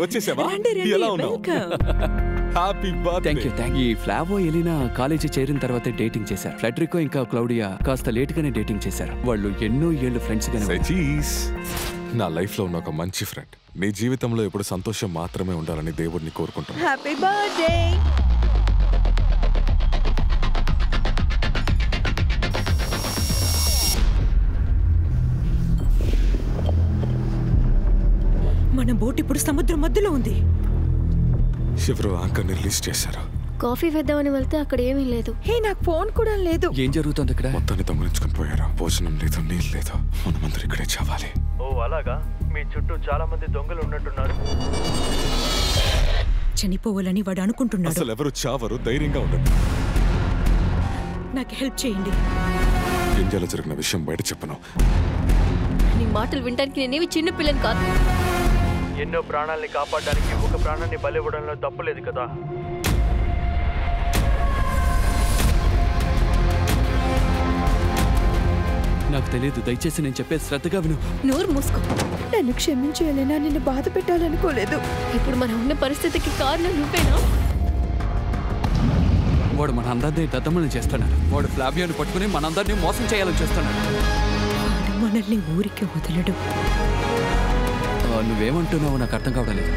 వచ్చేసావా? ఎలా ఉన్నావు? Happy birthday. Thank you. ఈ ఫ్లావో ఎలినా కాలేజీ చేరిన తర్వాతే డేటింగ్ చేశారు. ఫ్లెడ్రికో ఇంకా క్లౌడియా కాస్త లేట్ గానే డేటింగ్ చేశారు. వాళ్ళు ఎన్నో ఏళ్ళు ఫ్రెండ్స్ గానే. నా లైఫ్ లో ఉన్న ఒక మంచి ఫ్రెండ్. నీ జీవితంలో ఎప్పుడు సంతోషం మాత్రమే ఉండాలని దేవుడిని కోరుకుంటాను. Happy birthday. మన బోట్ ఇప్పుడు సముద్రం మధ్యలో ఉంది. ఎవరో యాంకర్ ని రిలీజ్ చేశారు. కాఫీ వేద్దామని వెళ్తే అక్కడ ఏమీ లేదు. హే, నాకు ఫోన్ కూడా లేదు. ఏం జరుగుతుంది ఇక్కడ? మొత్తాన్ని దొంగలించుకుని పోయారు. భోజనం లేదు, నీళ్ళు లేదు. మనమందరం ఇక్కడే చావాలి. ఓ అలాగా? మీ చుట్టూ చాలా మంది దొంగలు ఉన్నట్టున్నారు. చనిపోవాలని వాడు అనుకుంటున్నాడు. అసలు ఎవరు చావరు, ధైర్యంగా ఉండండి. నాకు హెల్ప్ చేయండి. ఇండియాలో జరిగిన విషయం బయట చెప్పను. నీ మాటలు వినడానికి నేనేమి చిన్న పిల్లని కాదు. ఎన్నో ప్రాణాలని కాపాడడానికి ఒక ప్రాణాన్ని బలివ్వడంలో తప్పులేదు కదా. నాకు తెలియదు, దయచేసి నేను చెప్పేది శ్రద్ధగా విను. నోరు మూసుకో. నన్ను క్షమించేయాలైనా నిన్ను బాధ పెట్టాలనుకోలేదు. ఇప్పుడు మనం ఉన్న పరిస్థితికి కారణం నువ్వేనా? వాడు మన అందరినీ దద్దమ్మల్ని చేస్తున్నాడు. వాడు ఫ్లావియోని పట్టుకుని మనందరినీ మోసం చేయాలని చేస్తున్నాడు. మనల్ని ఊరికి వదలడు. నువ్వేమంటున్నావో నాకు అర్థం కావడం లేదు.